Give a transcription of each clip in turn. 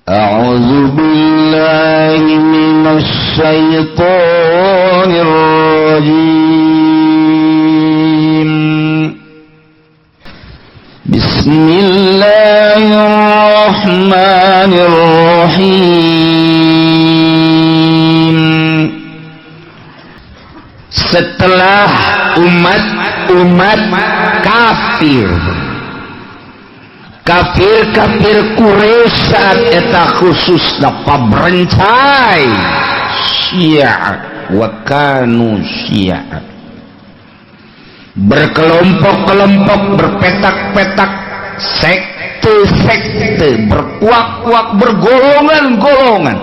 أعوذ بالله من الشيطان الرجيم بسم الله الرحمن الرحيم. Setelah umat kafir Quraisy saat eta khususna pabrencai Syiah wa kanu Syiah, berkelompok-kelompok, berpetak-petak, sekte-sekte, berkuak-kuak, bergolongan-golongan,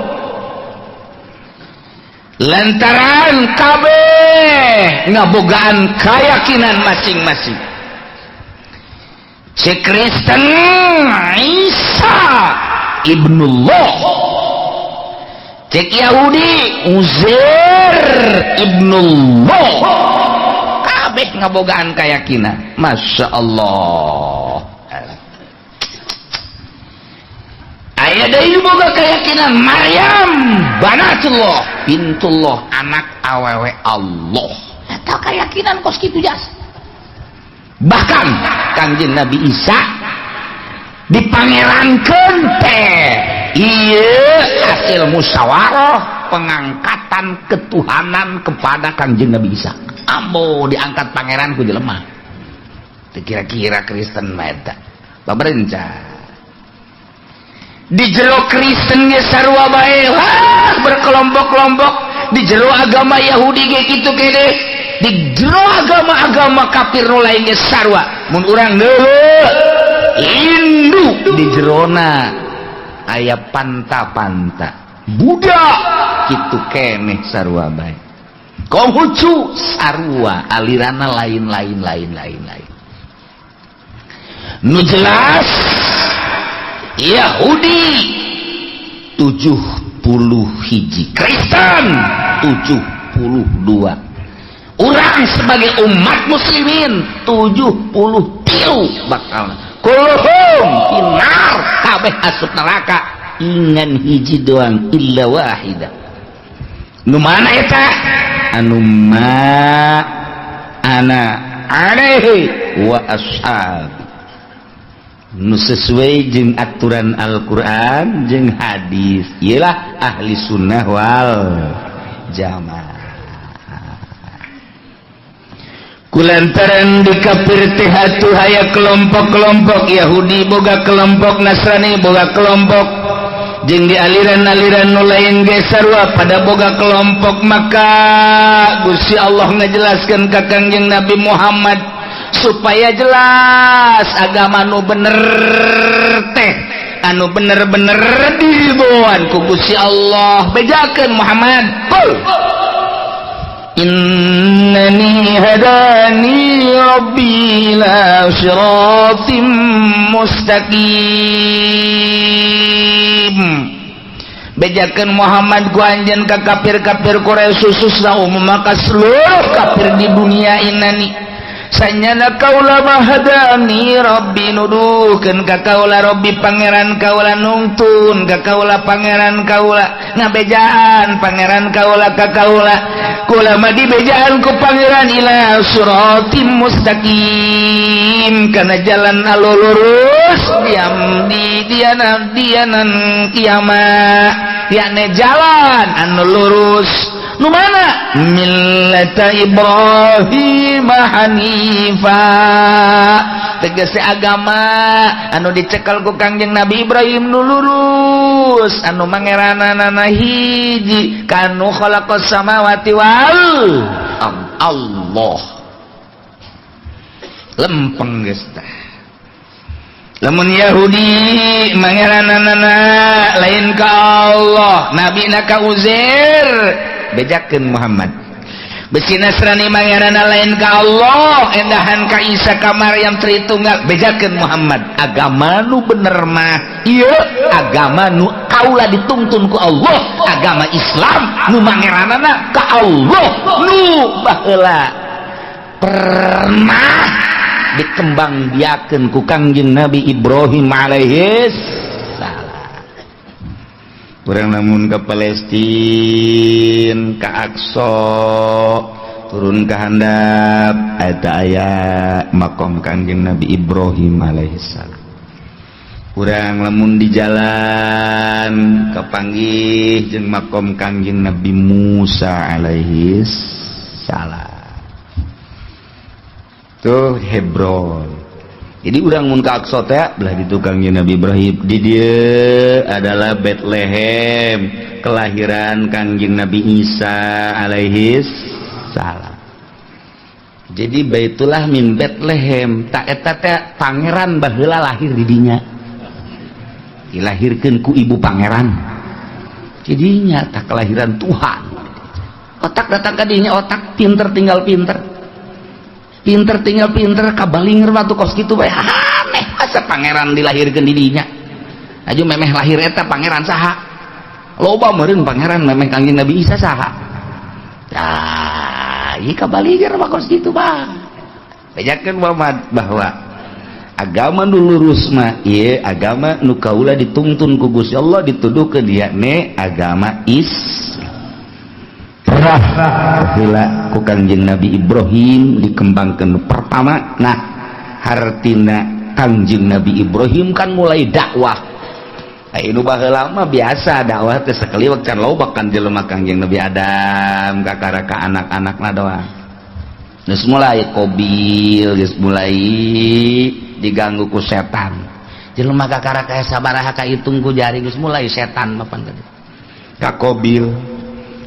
lantaran kabeh ngabogaan keyakinan masing-masing. Cek Kristen Isa ibnullah, cek Yahudi Uzair ibnullah, kabeh ngabogaan keyakinan. Masya Allah, aya deui boga keyakinan Maryam banatullah, bintullah, anak awewe Allah. Eta keyakinan kos kitu jas. Bahkan Kangjeng Nabi Isa dipangerankeun teh ieu hasil musyawarah pengangkatan ketuhanan kepada Kangjeng Nabi Isa. Ambo diangkat pangeran ku jelema. Kira-kira Kristen mah eta paberenca. Di jero Kristen ge sarua bae berkelompok-kelompok, di jero agama Yahudi ge kitu kene. Di jero agama-agama kafir nu lain ge sarua. Mun urang deuleu Hindu di jerona aya panta-panta, budak kitu keneh sarua bae. Konghucu sarua alirana lain. Nu jelas Yahudi 70 hiji, Kristen 72. Urang sebagai umat muslimin 73 bakal kulluhum finnar, kabeh asup neraka ingan hiji doang illa wahida. Nu mana eta? Anu ma ana alaihi wa ashab, nu sesuai jeung aturan Al-Qur'an jeung hadis, ialah ahli sunnah wal jamaah. Kulantaran di kafir teh atuh aya kelompok-kelompok, Yahudi boga kelompok, Nasrani boga kelompok, jeung di aliran-aliran nu lain ge sarua pada boga kelompok. Maka Gusti Allah ngajelaskeun ka Kangjeng Nabi Muhammad supaya jelas agama nu bener teh anu bener-bener diboan ku Gusti Allah. Bejakeun Muhammad, innani hadani rabbi ila siratim mustaqim. Bejakeun Muhammad ku anjeun ka kafir-kafir Quraisy khususna umum maka seluruh kafir di dunia inani sanyana kaula mahadani rabbi nuduhkeun ka kaula rabbi pangeran kaula nungtun ka kaula pangeran kaula ngabejaan pangeran kaula ka kaula kula mah dibejaan ku pangeran ila siratim mustaqim kana jalan anu lurus diam di dianan kiamat yakni jalan anu lurus. Nu mana? Millata Ibrahim hanifa, tegese agama anu dicekel ku Kangjeng Nabi Ibrahim nu lurus, anu mangeranana hiji, kanu khalaqas samawati wal Allah. Lempeng geus tah. Lamun Yahudi mangeranana lain ka Allah, nabina ka Uzair, bejakeun Muhammad. Besi Nasrani mangeranana lain ka Allah, endahan ka Isa ka Maryam Tritunggal, bejakeun Muhammad. Agama nu bener mah ieu agama nu kaula dituntun ku Allah, agama Islam nu mangeranana ka Allah, nu baheula pernah dikembang biakeun ku Kangjeng Nabi Ibrahim alaihi salam. urang namun ke Palestina, ke Aqsa, turun ke handap eta aya makom Kangjeng Nabi Ibrahim alaihissalam. Urang lamun di jalan kepanggih jeung makom Kangjeng Nabi Musa alaihissalam. Tuh Hebron. Jadi urang mun ka Aqsa teh belah ditu Kangjeng Nabi Ibrahim. Di dieu adalah Bethlehem, kelahiran Kangjeng Nabi Isa alaihissalam. Jadi baitulah min Bethlehem, tak eta teh pangeran baheula lahir di dinya. Dilahirkeun ku ibu pangeran. Jadinya tak kelahiran Tuhan. Otak datang ka dinya, otak pinter tinggal pinter. Pinter tinggal pinter, kabalinger waktu kos gitu bae aneh asa pangeran dilahirkeun di dinya. Aju memeh lahir eta pangeran saha? Loba meureun pangeran memeh Kangjeng Nabi Isa saha? Tah, ieu kabalinger mah kos kitu bah. Bejakeun Muhammad bahwa agama nu lurus mah ieu agama nu kaula dituntun ku Gusti Allah dituduhkeun dia ne agama Islam. Heula ku Kangjeng Nabi Ibrahim dikembangkeun pertama. Nah, hartina Kangjeng Nabi Ibrahim kan mulai dakwah. Anu baheula mah biasa dakwah teh sakaliwat can loba kan jelema Kangjeng Nabi Adam kakara ka anak-anakna doang. Geus mulai Qabil, geus mulai diganggu ku setan. Jelema kakara ka sabaraha ka hitung ku jari geus mulai setan mapan tadi. Ka Qabil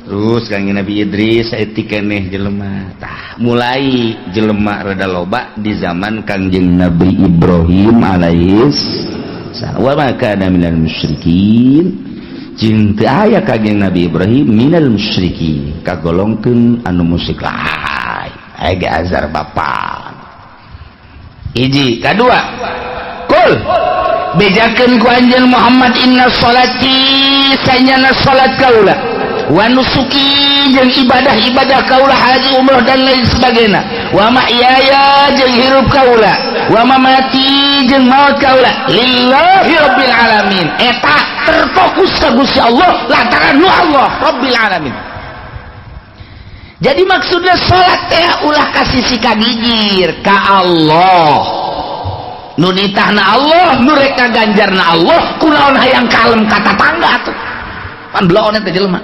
terus Kangjeng Nabi Idris saeutik keneh jelema. Tah mulai jelema rada loba di zaman Kangjeng Nabi Ibrahim alaihissalam. Wa ma kana minal musyrikin. Jeung teu aya Kangjeng Nabi Ibrahim minal musyrikin, kagolongkeun anu musyrik lain. Aya azar bapa. Hiji, kadua. Kul bejakeun ku anjeun Muhammad inna sholati sanyana salat kaula wa nusuki jeung ibadah-ibadah kaula haji umrah dan lain sebagainya wa mahyaya jeung hirup kaula wa mamati jeung maut kaula lillahi rabbil alamin eta terfokus ka Gusti Allah lantaran nu Allah rabbil alamin. Jadi maksudnya salat teh ulah kasih si kagigir ka Allah nu nitahna Allah nu rek ganjarna Allah kunaon hayang kalem kata tangga atuh pan bloon eta jelema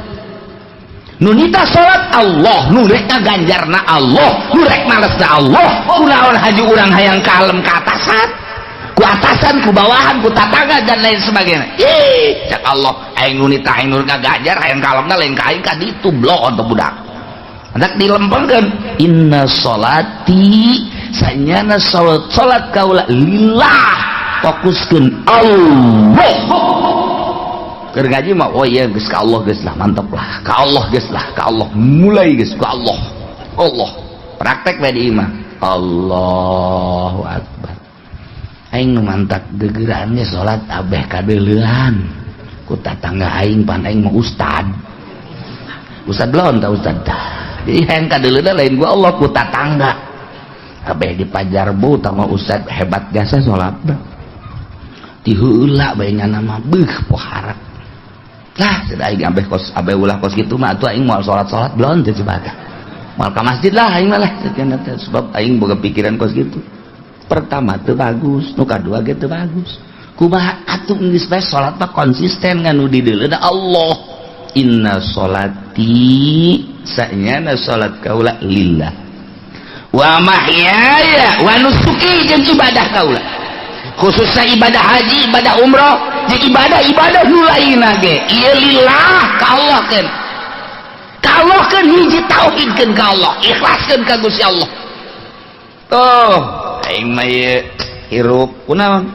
nu nita salat Allah nu rek ganjarna Allah nu rek malesna Allah kunaon haji urang hayang kalem ka atasan ku atasan ku bawahan ku tatangga dan lain sebagainya. Ih cak Allah aing nu nita aing nu ganjar hayang kalemna lain ka aing ka ditu bloon teh budak hendak dilempengkeun inna sholati sanyana salat kaula lillah fokuskeun Allah keur ngaji mah oh iya geus ka Allah geus lah mantep lah ka Allah geus lah ka Allah mulai geus ka Allah Allah praktek bae di imah Allahu akbar aing nu mantap gegerannya salat abeh kadeuleuan ku tatangga aing pan aing mah ustad belum tah ustad tah jadi hayang kadeuleunan lain gua Allah ku tatangga abeh di Pajarbu tama ustad hebat jasa salatna ti heula bae nyana mah beuh poharak lah sada aing abeh kos abeh ulah kos kitu mah atuh aing moal salat-salat belum teh coba moal ka masjid lah aing mah lah sebab aing boga pikiran kos kitu pertama teu bagus nu kadua ge teu bagus kumaha atuh geus bae salat mah konsisten nganu di dileuna Allah inna sholati sanyana salat kaula lillah wa mahyaya wa nusuki jeung ibadah kaula khususnya ibadah haji ibadah umrah jeung ibadah nu lainna ge ieu lillah ka Allah keun ka Allah keun hiji tauhidkeun ka Allah ikhlaskeun ka Gusti Allah tuh aing mah ieu hirup kunaon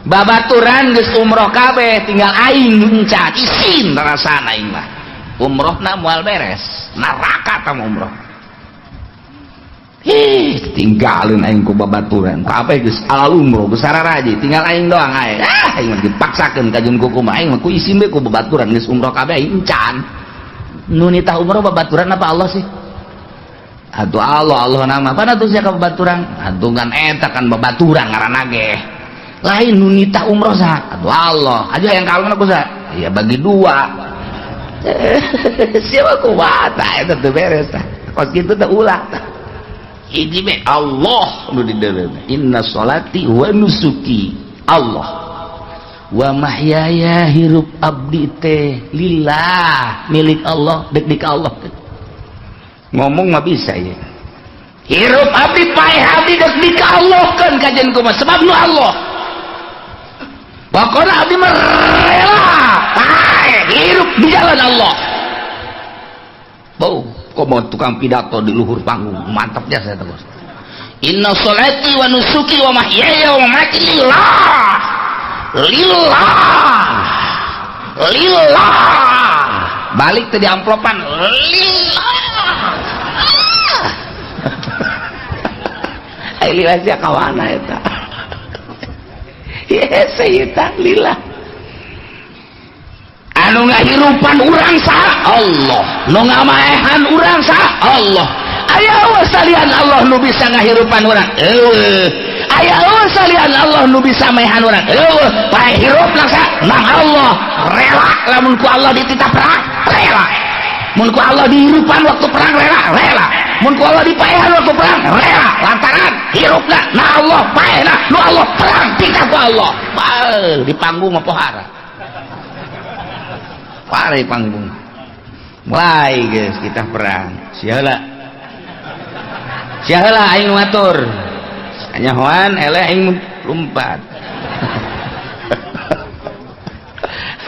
babaturan geus umroh kabeh tinggal aing muncat isin rasana aing mah umrohna moal beres neraka tah umroh tinggalin aing ku babaturan kabeh geus alal umroh geus sararaji tinggal aing doang ae aing mah dipaksakeun ka jeung kumaha aing mah ku isin we ku babaturan geus umroh kabeh aing encan nu nitah umroh babaturan apa Allah sih atuh Allah nama pana tuh sia ka babaturan atuh kan eta kan babaturan ngaranna ge lain nu nitah umroh saha aduh Allah aja yang kawin aku saha ya bagi dua siapa kuat eta teu beres tah kos kitu teh ulah tah hiji be Allah nu di dalam inna sholati wa nusuki Allah wa mahyaya hirup abdi teh lillah milik Allah dek Allah ngomong mah bisa ya hirup abdi paeh abdi dek Allah kan kajian kumaha sebab nu Allah pokokna abdi mah rela paeh hirup di jalan Allah bau komo tukang pidato di luhur panggung mantap jasa eta bos inna sholati wa nusuki wa mahyaya wa mamati lillah balik tadi amplopan lillah lillah sia kawana eta ya sayyidah lillah anu ngahirupan urang saha Allah nu ngamaehan urang saha Allah aya we salian Allah nu bisa ngahirupan urang eueuh aya we salian Allah nu bisa maehan urang eueuh paeh hirup langsa nang Allah rela lamun ku Allah dititah perang rela mun ku Allah dihirupan waktu perang rela mun ku Allah dipaehan waktu perang rela lantaran hirupna na Allah paehna nu Allah perang titah ku Allah di panggung mah pohara pare panggung mulai guys kita perang sialah aing ngatur nyahoan eleh aing lompat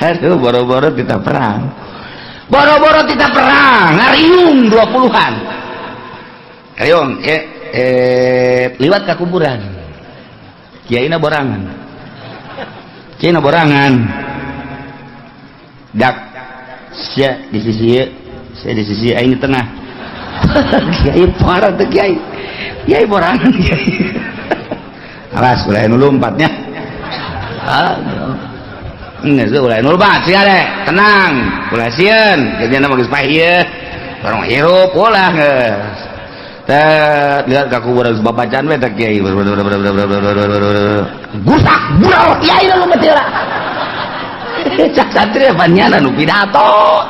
aduh boro-boro kita perang ngariung 20-an ngariung liwat ke kuburan kiaina borangan dak sia di sisi saya di sisi aing di tengah kiai parah tuh kiai borangan kiai alas ulah nu lompatnya enggak sih ulah nu lompat sia deh tenang ulah sieun jadinya mah geus pahieun barang hirup ulah geus teh lihat ka kuburan babacaan we teh kiai gusak bural kiai lu betira cak santri banyak nu pidato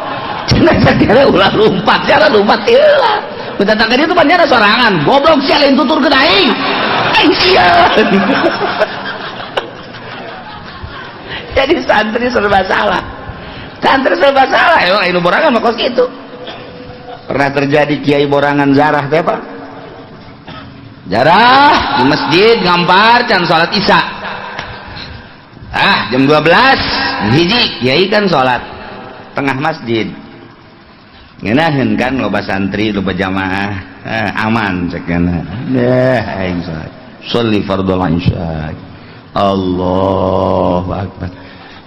cenah sakira ulah lompat cara lompat heula minta tak itu banyak sorangan goblok sia lain tutur ke aing sieun jadi santri serba salah anu borangan mah kos kitu pernah terjadi kiai borangan zarah teh apa jarah di masjid ngampar can salat isya jam 12 hiji kiai kan salat tengah masjid ngeunaheun kan loba santri loba jamaah aman cenah aing salat sholli fardhu isya Allahu akbar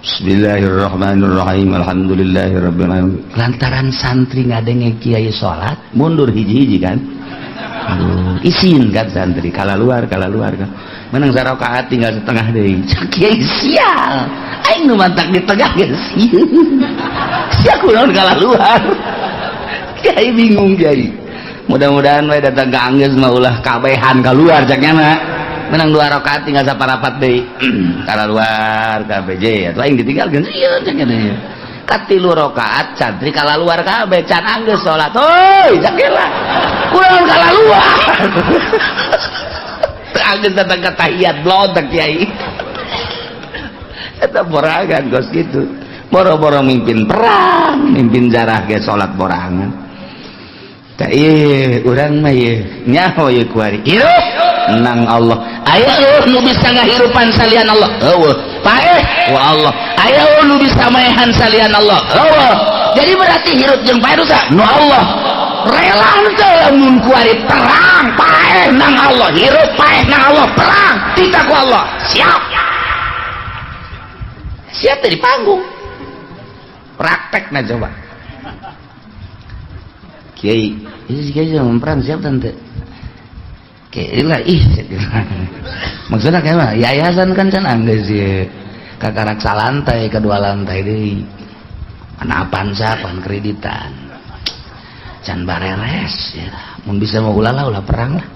bismillahirrahmanirrahim alhamdulillahirabbil alamin lantaran santri ngadenge kiai salat mundur hiji-hiji kan isin kan santri kala luar kan menang sarakaat tinggal setengah deui kiai sial aing nu mantak di tengah geus sia kunaon kala luar kiai bingung kiai mudah-mudahan we datang ka anggeus mah ulah kabehan kaluar caknya na menang 2 rakaat tinggal saparapat deui kala luar KBJ atuh aing ditinggalkeun sieun caknya deui katilu rakaat santri kala luar kabeh can anggeus salat heuy cakela kunaon kala luar anggeus datang ka tahiyat blontek kiai eta borangan gos gitu boro-boro mimpin perang mimpin jarah ge salat borangan tah ieu urang mah ieu nyaho ieu kuari hirup nang Allah aya nu bisa ngahirupan salian Allah eueuh paeh wa Allah aya nu bisa maehan salian Allah eueuh jadi berarti hirup jeung paeh dosa nu Allah rela teh mun kuari perang paeh nang Allah hirup paeh nang Allah perang titah ku Allah siap teh di panggung praktekna coba kiai ini kiai jangan perang siap tante kiai lah maksudnya kayak mana yayasan kan can anggeus ya kakak raksa lantai kedua lantai deui mana apansa pan kreditan can bareres ya mun bisa mau ulah perang lah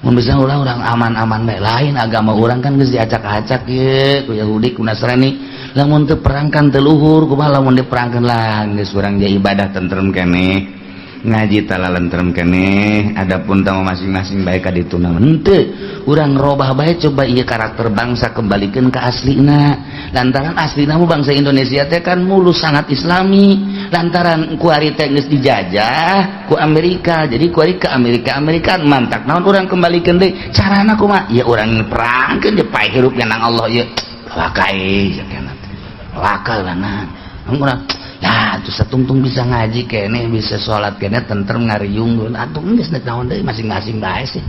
mun bisa urang aman-aman bae. Lain agama urang kan geus diacak-acak ye ku Yahudi ku Nasrani. Lamun teu perang kan teu luhur, kumaha lamun diperangkeun lah geus urang dia ibadah tentrem keneh. Ngaji talalentrem keneh, adapun tamu masing-masing bae ka ditu naon henteu. Urang robah bae coba ieu karakter bangsa kembalikan ke aslina. Lantaran aslina mah bangsa Indonesia teh kan mulus sangat islami. Lantaran ku ari teh geus dijajah ku Amerika. Jadi ku ari ke Amerika mantak naon urang kembalikeun deui. Carana kumaha? Ya urang perangkeun je pae hirup nang Allah ieu. Wakai sakena teh. Wakal lanang. Urang nah tuh satungtung bisa ngaji kene bisa sholat kene tentrem ngariung atuh geus naon deui masing-masing bae sih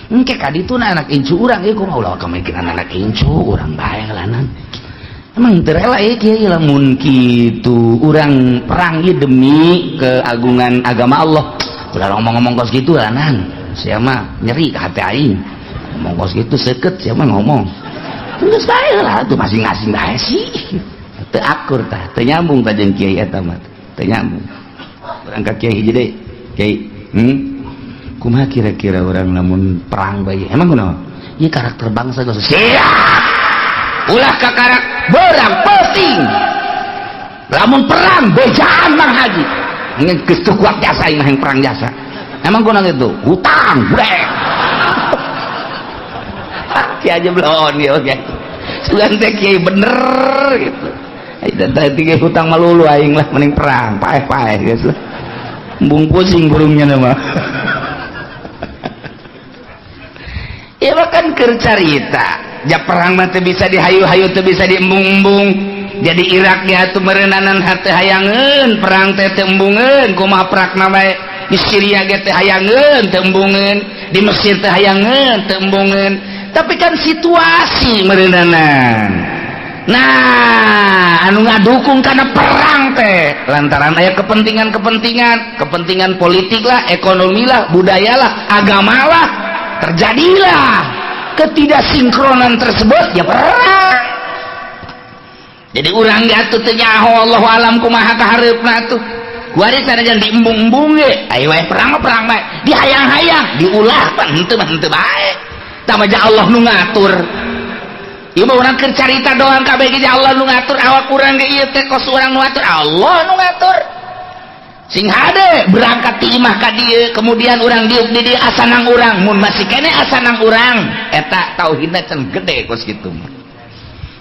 engke ka ditu anak incu urang ieu kumaha ulah kamikiran anak incu urang bae ngalanan emang teu rela ieu kieu lamun kitu urang perang ieu demi keagungan agama Allah ulah ngomong-ngomong kos kitu lanan sia mah nyeri ka hati aing ngomong kos kitu seukeut sia mah ngomong geus bae lah tuh masing-masing bae sih teu akur tah teu nyambung tah jeung kiai eta mah teu nyambung urang ka kiai hiji deui kiai kumaha kira-kira urang lamun perang bae emang kunaon ieu karakter bangsa geus siap ulah ka karakter beurang penting lamun perang bejaan Mang Haji geus teu kuat jasa ieu mah perang jasa emang kunaon kitu hutang brek kiai aja belon ieu kiai sugan teh kiai bener gitu tadi hutang malulu aing lah mending perang paeh guys lah embung pusing burungnya nama ya bahkan keur carita ja perang mah teu bisa dihayu-hayu teu bisa diembung-embung jadi Irak ge atuh meureunanan hate hayangeun perang teh teu embungeun kumaha perakna bae di Syria ge teh hayangeun teu embungeun di Mesir teh hayangeun teu embungeun tapi kan situasi meureunanan. Nah, anu ngadukung karena perang teh lantaran aya kepentingan politik lah, ekonomi lah, budaya lah, agama lah, terjadilah ketidaksinkronan tersebut ya perang. Jadi urang atuh teu nyaho Allahu alam kumaha kahareupna atuh. Ku ari sanajan diembung-embung ge, aya wae perang mah perang bae, dihayang-hayang, diulah pan henteu bae. Tamaja Allah nu ngatur. Ieu mah urang keur carita doang kabeh ge Allah nu ngatur awak urang ge ieu teh kos urang nu ngatur Allah nu ngatur sing hade berangkat ti imah ka dieu kemudian urang diuk di dieu asanang urang mun masih kene asanang urang eta tauhidna can gede kos kitu mah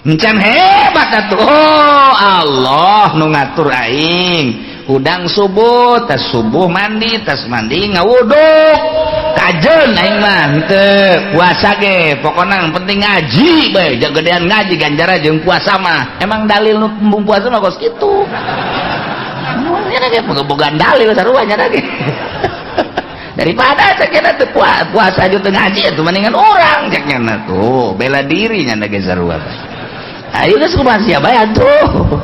encan hebat atuh oh Allah nu ngatur aing udang subuh tas subuh mandi tas mandi ngawuduk kajen aing mah henteu puasa ge pokona yang penting ngaji bae jagedean ngaji ganjara jeung puasa mah emang dalil nu pembung puasa mah kos kitu nya ge bogaan dalil sarua nya ge daripada sakena teu puasa jeung teu ngaji atuh mendingan urang cek nya tuh bela diri nya ge sarua ayo geus kumaha sia bae atuh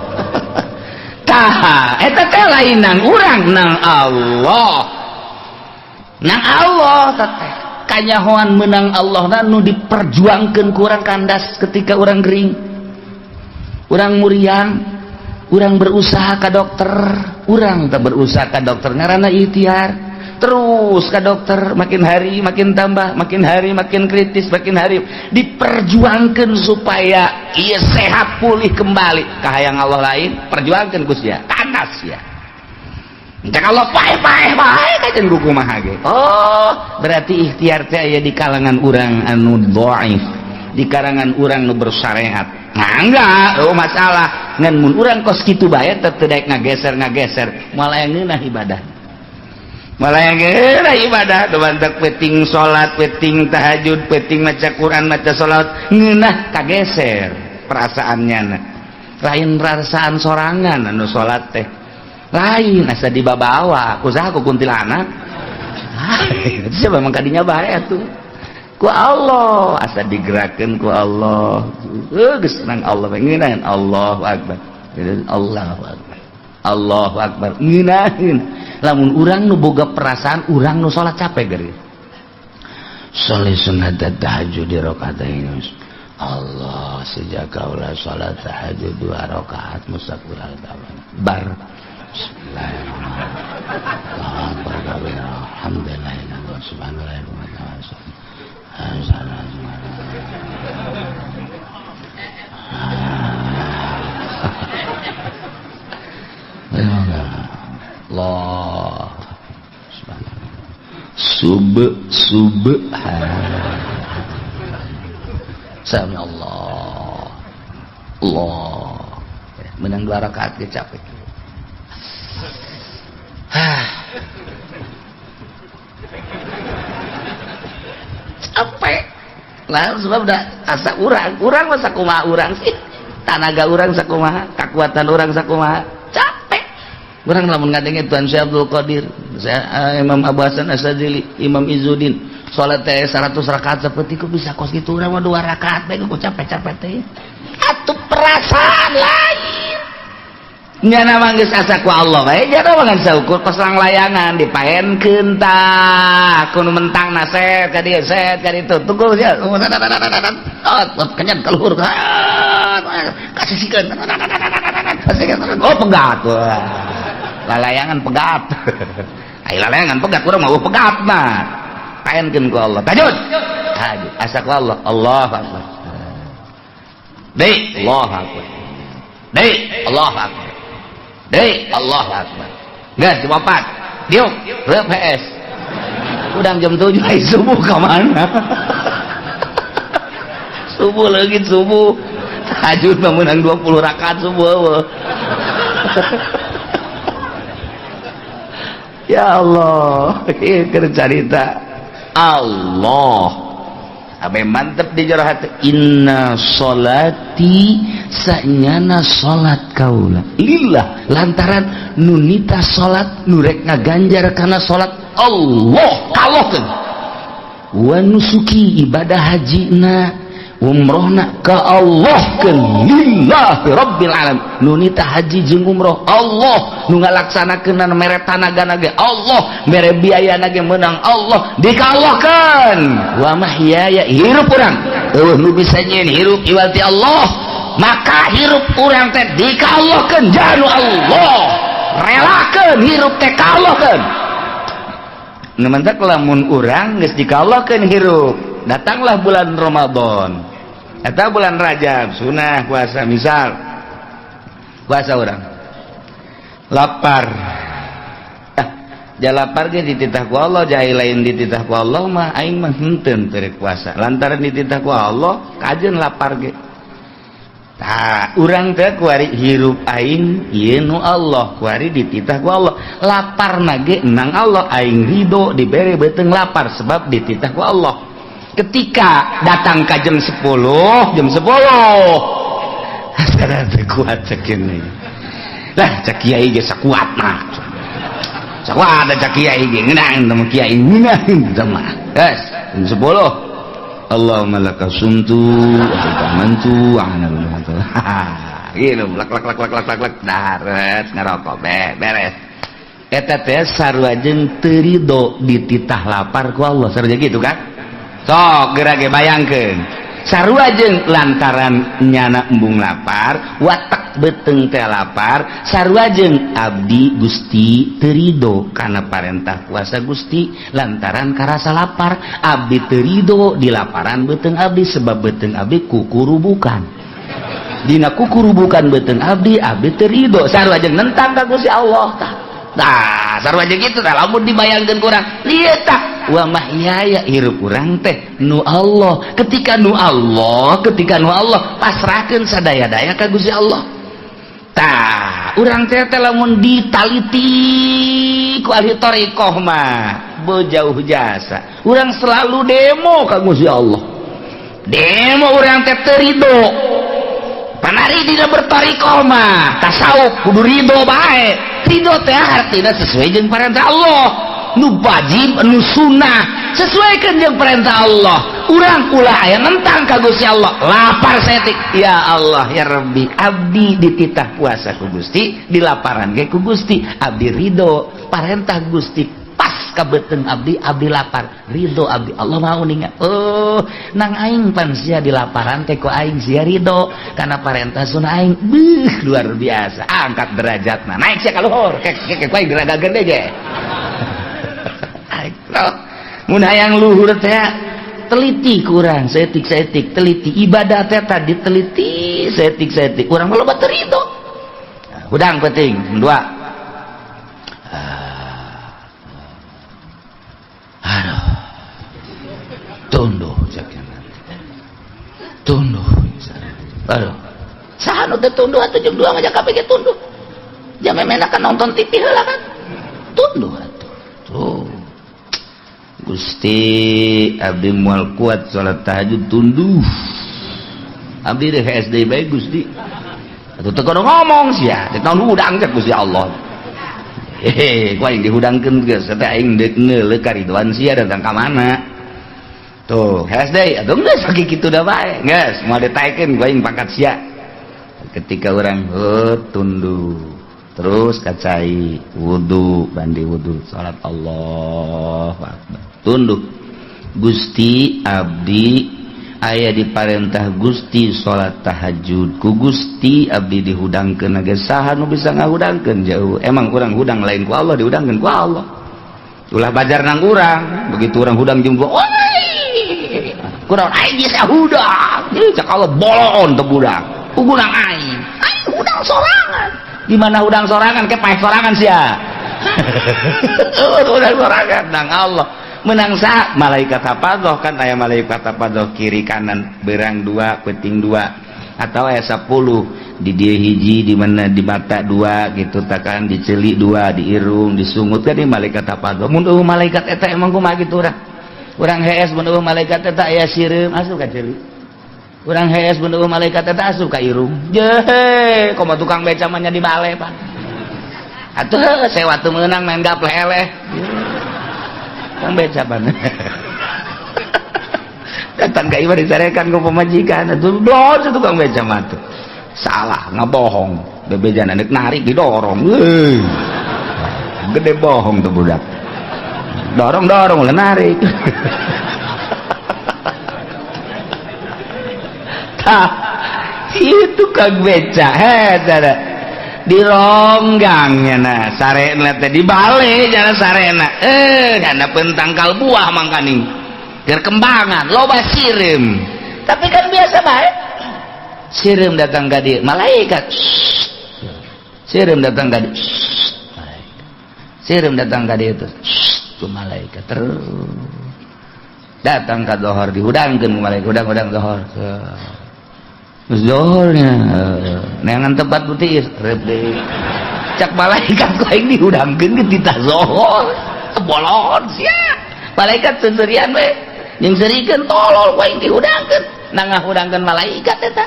tah eta teh lainan urang nang Allah teteh kanyahoan menang Allah nu diperjuangkeun ku urang kandas ketika urang gering urang muriang urang berusaha ka dokter urang teh berusaha ka dokter ngaranna ikhtiar terus ka dokter makin hari makin tambah makin hari makin kritis makin hari diperjuangkeun supaya ieu sehat pulih kembali kahayang Allah lain perjuangkeun ku sia kandas ya entah Allah paeh bae kajen buku kumaha ge oh berarti ikhtiar teh aya di kalangan urang anu dhaif di kalangan urang nu bersyariat enggak masalah ngan mun urang kos kitu bae teu daek ngageser malah ngeunah ibadah teman-teman peting salat peting tahajud peting maca Quran maca salat ngeunah kageser perasaannya lain perasaan sorangan anu salat teh lain asa dibabawa kusaha ku kuntilanak siapa memang kadinya bae atuh ku Allah asa digerakkeun ku Allah geus nang Allah ngeunaheun Allahu akbar Allahu akbar ngeunaheun lamun urang nu boga perasaan urang nu salat capek geureun sholli sunat tahajud di rakaatain Allah sejak kaulah salat tahajud 2 rakaat mustaqbil al-qiblah bar bismillahirrahmanirrahim alhamdulillah subhanallah Allah subhan sami Allah menang 2 rakaat ge capek capek lah sebab dah asa urang masa kumaha urang sih tanaga urang sakumaha kekuatan urang sakumaha capek urang lamun ngadenge Tuan Syekh Abdul Qadir Imam Abu Hasan Asyadzili Imam Izzuddin salat teh 100 rakaat saeutik ku bisa kos kitu urang mah 2 rakaat bae ku capek-capek teh atuh perasaan lain nyana mah geus asa ku Allah bae jana mah ngan saukur pasang layangan dipaenkeun tah kudu mentangna set ka dieu set ka ditu tunggu sia kenyan ka luhur kasisikeun oh pegat lalayangan pegat ai lalayangan pegat urang mah pegat mah paenkeun ku Allah tajud asa ku Allah Allahu akbar deui Allahu akbar deui Allahu akbar deui Allahu akbar geus jam 4 diuk reup PS udang jam 7 ai subuh ka mana subuh leungit subuh tahajud mah meunang 20 rakaat subuh eueuh ya Allah ieu keur carita Allah abe mantep di jero hati inna sholati sanyana salat kaula lillah lantaran nunita salat nurek ngaganjar kana salat Allah kalokeun wa nusuki ibadah hajina umrohna ka Allah keun lillahi rabbil alamin nunita haji jeung umroh Allah nu ngalaksanakeun mere tanagana ge Allah mere biayana ge meunang Allah dikallahkeun wa mahyaya hirup urang eueuh nu bisa nyeun hirup iwati Allah maka hirup urang teh dikallahkeun janu Allah relakeun hirup teh kallahkeun nu mantak lamun urang geus dikallahkeun hirup datanglah bulan Ramadan atau bulan Rajab sunah puasa misal puasa orang lapar jalapar ge dititah ku Allah jahil lain dititah ku Allah mah aing mah henteu teu puasa lantaran dititah ku Allah kajeun lapar ge tah urang teh kuari hirup aing ieu nu Allah kuari dititah ku Allah laparna ge nang Allah aing ridho dibere beuteung lapar sebab dititah ku Allah ketika datang ke jam 10 sekarang terkuat cekin lah cek kiai ge sakuat mah sakuat ada cek kiai ge ngeunang temu kiai ngeunang mah guys jam 10 Allahumma laka sumtu wa amantu wa ana gitu lak daret ngarokok beres eta teh sarua jeung teu ridho dititah lapar ku Allah sarua gitu kan sok geura ge bayangkeun sarua jeung lantaran nyana embung lapar watak beuteung teh lapar sarua jeung abdi Gusti teu ridho kana parentah puasa Gusti lantaran karasa lapar abdi teu ridho di laparan beuteung abdi sebab beuteung abdi kukurubukan dina kukurubukan beuteung abdi teu ridho sarua jeung nentang ka Gusti Allah tah sarua jeung kitu tah lamun dibayangkeun ku urang lieu tah wa mahyaya hirup urang teh nu Allah ketika nu Allah pasrahkeun sadaya-daya ka Gusti Allah tah urang teh lamun ditaliti ku ahli thariqah mah bejauh jasa urang selalu demo ka Gusti Allah demo urang teh teu ridho panari dina berthariqah mah tasawuf kudu ridho bae ridho teh artina sesuai jeung perintah Allah nu wajib nu sunnah sesuaikan jeung perintah Allah urang ulah aya nentang ka Gusti Allah lapar setik ya Allah ya Rabbi abdi dititah puasa ku Gusti dilaparan ge ku Gusti abdi ridho perintah Gusti pas ka beuteung abdi lapar ridho abdi Allah mau ningat oh nang aing pan sia dilaparan teh ku aing sia ridho kana perintah sunnah aing luar biasa angkat derajatna naik sia ka luhur kek ku aing diragageun deui ge mun hayang luhur teh teliti kurang setik teliti ibadah teh tadi teliti setik urang mah loba teu ridho udang penting dua teu tunduh atuh jeung 2 ngajak kabeh ge tunduh. Jam memena kan nonton TV heula kan. Tunduh atuh. Tuh. Gusti abdi moal kuat salat tahajud tunduh. Abdi teh SD bae Gusti. Atuh teu kudu ngomong sia, teh naon hudang cek Gusti Allah. Ku aing dihudangkeun geus teh aing deuk ngeuleuh kariduan sia datang ka mana. Tuh, SD atuh geus sakitu kitu da bae. Geus moal ditaekeun ku aing pangkat sia. Ketika orang tunduh terus kacai wudu bandi wudu salat Allahu Akbar tunduh Gusti abdi aya diparentah Gusti salat tahajud ku Gusti abdi dihudangkeun ge saha nu bisa ngahudangkeun jauh emang urang hudang lain ku Allah dihudangkeun ku Allah ulah bajar nang urang begitu urang hudang jeung gua kurang aing bisa hudang cak Allah bolon teu budak uguna aing hudang sorangan di mana hudang sorangan ke paeh sorangan sia hudang sorangan nang Allah menang sa malaikat hafadoh kan aya malaikat hafadoh kiri kanan berang 2 peuting 2 atau aya 10 di dieu hiji di mana di mata 2 gitu takan di ceuli 2 di irung di sungut kan di malaikat hafadoh mun malaikat eta emang kumaha kitu urang hees mun malaikat eta aya sireum asup ka ceuli urang hees mun malaikat eta asup ka irung jehe komo tukang beca mah nya di bale Pak atuh sewa teu meunang main gapleh eleh tukang beca pan datang ka ieu disarekan ku pamajikan atuh blon tukang beca mah tuh salah ngabohong bebejan anak narik didorong gede bohong tuh budak dorong ulah narik itu kang beca eta di ronggangnya nah sarena teh di bale jana sarena kana pentangkal buah mangkaning keur kembangan loba sireum tapi kan biasa bae sireum datang ka dieu malaikat sireum datang ka dieu sireum datang ka dieu tuh malaikat terus datang ka dohor dihudangkeun malaikat hudang dohor terus dohornya neangan tempat putih rep cak malaikat ku aing dihudangkeun ke titah zohor bolon sia malaikat sendirian we jeung serikeun tolol ku aing dihudangkeun na ngahudangkeun malaikat eta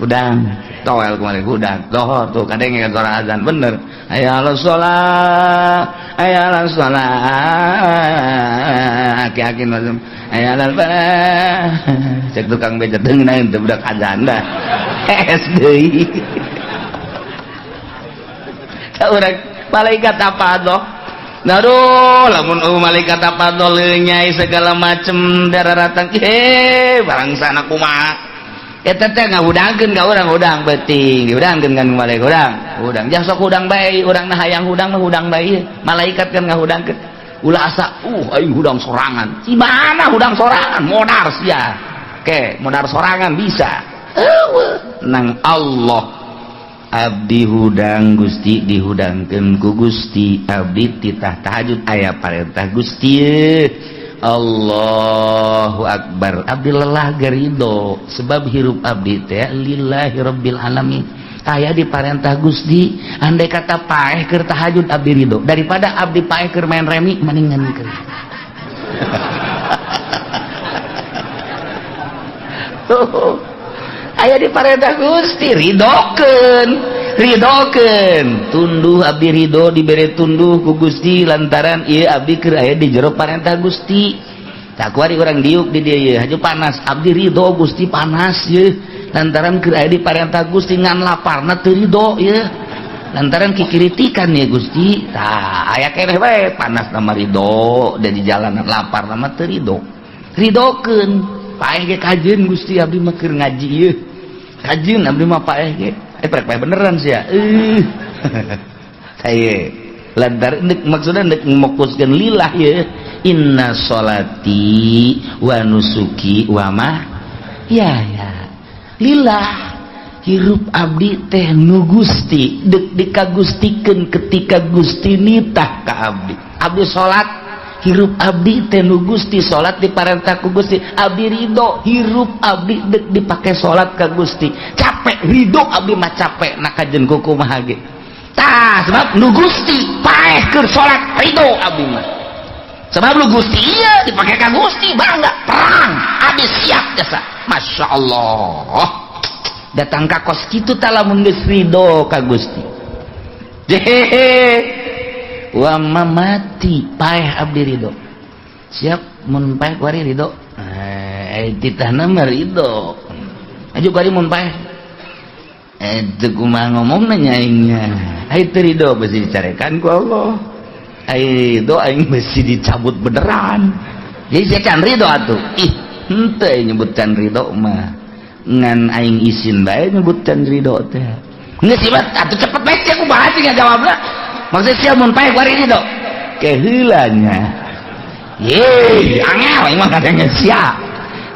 udang toel ku malaikat udang dohor tuh kadenge suara azan bener aya ala sholat aya ala sholat aki-aki mazum aya ala cek tukang beca deungeun teu budak azan dah SD urang malaikat apa doh naruh lamun malaikat apa doh nyai segala macem dararatang barang sana kumaha eta teh ngahudangkeun ka urang hudang beuting dihudangkeun kan malaikat hudang jang sok hudang bae urang nah hayang hudang mah hudang bae malaikat kan ngahudangkeun ulah asa aing hudang sorangan si mana hudang sorangan modar sia ke modar sorangan bisa nang Allah abdi hudang Gusti dihudangkeun ku Gusti abdi titah tahajud aya parentah Gusti Allahu Akbar abdi lelah gerido sebab hirup abdi teh lillahi rabbil alamin aya di parentah Gusti andai kata paeh keur tahajud abdi ridho daripada abdi paeh keur main remi mendingan keur aya di parentah Gusti ridokeun tunduh abdi ridho dibere tunduh ku Gusti lantaran ieu abdi keur aya di jero parentah Gusti tak kuari urang diuk di dieu ye haju panas abdi ridho Gusti panas ye lantaran keur aya di parentah Gusti ngan laparna teu ridho ye lantaran kikiritikan ye Gusti tah aya keneh bae panas nama ridho da di jalanan lapar nama teu ridho ridokeun paeh ge kajeun Gusti abdi mah keur ngaji ye kajeun abdi mah paeh ge prek beneran sia saya lantar maksudnya nek mokuskeun lillah ya inna sholati wa nusuki wa ma ya lillah hirup abdi teh nu Gusti dek dikagustikeun ketika Gusti nitah ka abdi salat hirup abdi teh nu Gusti salat diparentah ku Gusti abdi ridho hirup abdi dek dipake salat ka Gusti capek ridho abdi mah capek nak kajen kukumaha ge tah sebab nu Gusti paeh keur salat ridho abdi mah sebab lu Gusti iya dipake ka Gusti bangga perang abdi siap jasa Masya Allah datang ka kos kitu tah lamun geus ridho ka Gusti wa mati paeh abdi ridho siap mun paeh kuari ridho titahna mah ridho aju kuari mun paeh itu kumaha ngomongna nyaingnya ai teu ridho bisi dicarekan ku Allah ai do aing bisi dicabut beneran jadi sia can ridho atuh ih henteu nyebutkan ridho mah ngan aing isin bae nyebutkan ridho teh geus ieu atuh cepet bae sia kumaha sih ngajawabna maksud sia mun paeh kuari ridho keheulanya ye angel aing mah kadang sia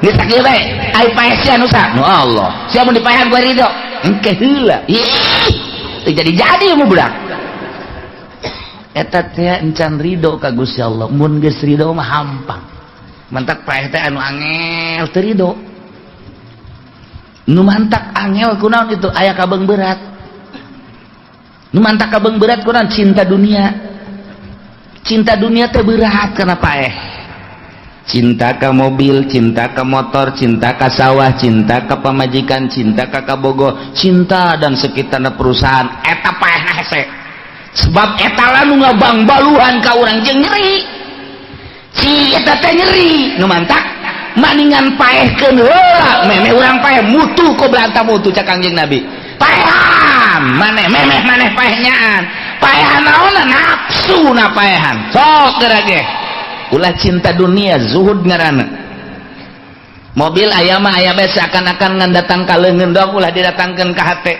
geus sakieu bae ai paeh sia nu sa nu Allah sia mun dipaehan kuari ridho engke heula ih teu jadi mu budak eta teh encan ridho ka Gusti Allah mun geus ridho mah hampang mantak paeh teh anu angel teu ridho nu mantak angel kunaon itu aya kabeung berat nu mantak kabeung berat kunaon cinta dunia teh berat kana paeh cinta ka mobil, cinta ka motor, cinta ka sawah, cinta ka pamajikan, cinta ka kabogo, cinta dan sekitarna perusahaan eta paehna hese sebab eta lalu ngabang-baluhan ka urang jeung nyeri si eta teh nyeri nu mantak maningan paehkeun heula memeh urang paeh mutu ku belanta mutu cak Kangjeng Nabi paehan maneh memeh maneh paehnyaan paehan naonna nafsu na paehan sok gerage ulah cinta dunia zuhud ngaranna mobil aya mah aya bae seakan-akan ngan datang ka leungeun dong ulah didatangkeun ka hate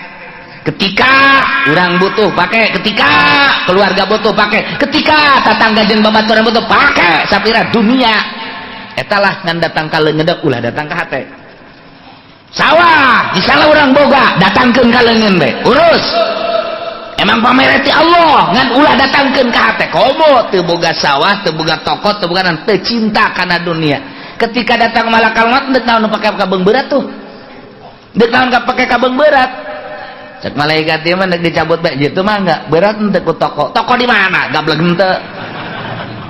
ketika urang butuh pake ketika keluarga butuh pake ketika tatangga jeung babaturan butuh pake sapira dunia eta lah ngan datang ka leungeun dong ulah datang ka hate sawah misalnya urang boga datangkeun ka leungeun bae urus emang pamereti Allah ngan ulah datangkeun ka hate komo teu boga sawah teu boga toko teu boga teu cinta kana dunia ketika datang malakal maut deuk naon pake kabeung berat tuh deuk naon pake kabeung berat cek malaikat ieu mah deuk dicabut bae jitu mah enggak berat teu ku toko di mana gablek henteu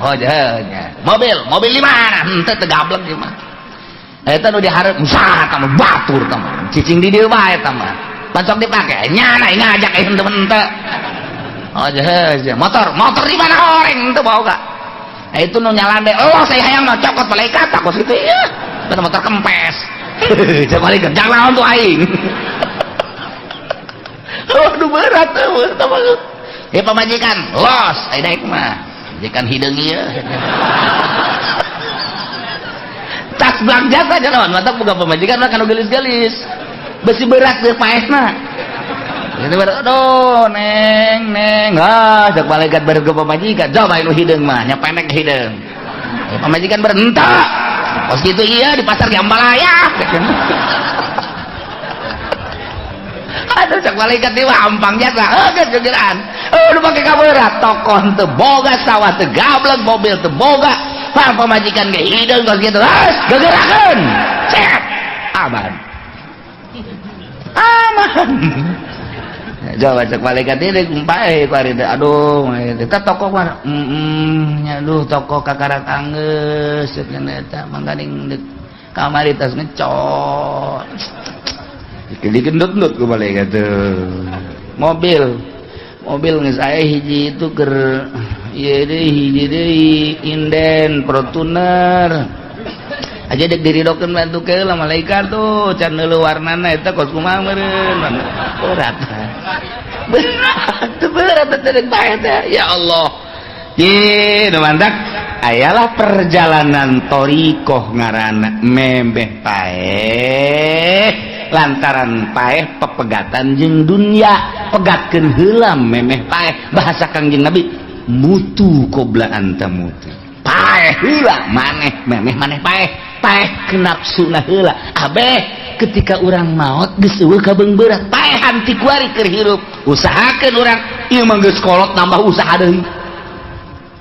oh nya mobil di mana henteu teu gablek ieu mah eta nu dihareup usaha tah batur tah cicing di dieu bae tah pancok dipake nyana ngajak henteu oh jah motor di mana orang henteu boga itu nu nyalan deh oh saya hayang mah cokot malaikat takut gitu ya bener motor kempes cek malaikat jangan naon tuh aing aduh berat tuh ya pamajikan los ai daek mah majikan hideung ieu tas belanja saja naon mata boga pamajikan mah kanu gelis-gelis besi berat teu paehna itu berat aduh neng ah cek malaikat bareng ke pamajikan coba anu hideung mah nya pendek hideung pamajikan berhenteu pas kitu iya di pasar Jambalaya aduh cek malaikat ieu ampang jasa geus gegeran nu pake kaberat tokoh teu boga sawah teu gablek mobil teu boga pamajikan ge hideung pas kitu gegerakeun cek aman coba cek malaikat ini kumpae kuari aduh eta toko mah aduh toko kakarak anggeus cenah eta mangganing deuk kamari tas ngecot digendut-gendut ku malaikat teh mobil geus aya hiji itu keur ieu deui hiji deui inden Fortuner aja dek diridokeun bantu keula malaikat tuh can neuleuh warnana eta kos kumaha meureun berat teh bae teh ya Allah ye nu mantak ayalah perjalanan thariqah ngaranna memeh paeh lantaran paeh pepegatan jeung dunya pegatkeun heula memeh paeh bahasa Kangjeng Nabi mutu qobla anta mutu paeh heula maneh memeh maneh paeh kenapsuna heula abeh ketika urang maot geus eueuh kabeung berat paehan ti kuari keur hirup usahakeun urang ieu mah geus kolot nambah usaha deui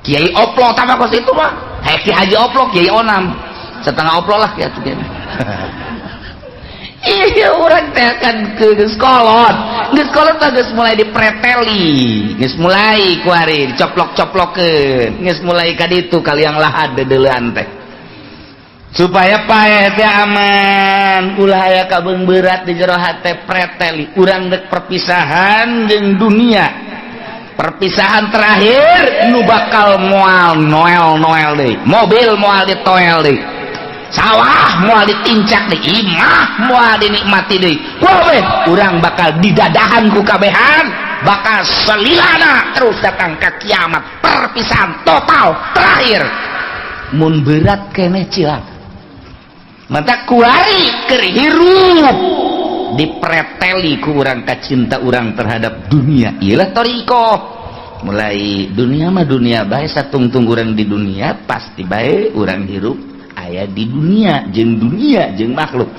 Kiai Oplo tambah kos itu mah Ki Haji Oplo Kiai Onam setengah Oplo lah kiatu kieu iya urang teh kan geus kolot geus mulai dipreteli geus mulai kuari dicoplok-coplokeun geus mulai ka ditu kaliang lahad dedeulean teh supaya pae teh aman ulah aya kabeung berat di jero hate preteli urang dek perpisahan jeung dunia perpisahan terakhir nu bakal moal noel deui mobil moal ditoel deui sawah moal ditincak deui imah moal dinikmati deui wae urang bakal didadahan ku kabehan bakal selilana terus datang ke kiamat perpisahan total terakhir mun berat keneh cilaka mantap kuari keur hirup dipreteli ku urang kacinta urang terhadap dunia iyalah toriko mulai dunia mah dunia bae satungtung urang di dunia pasti bae urang hirup aya di dunia jeung makhluk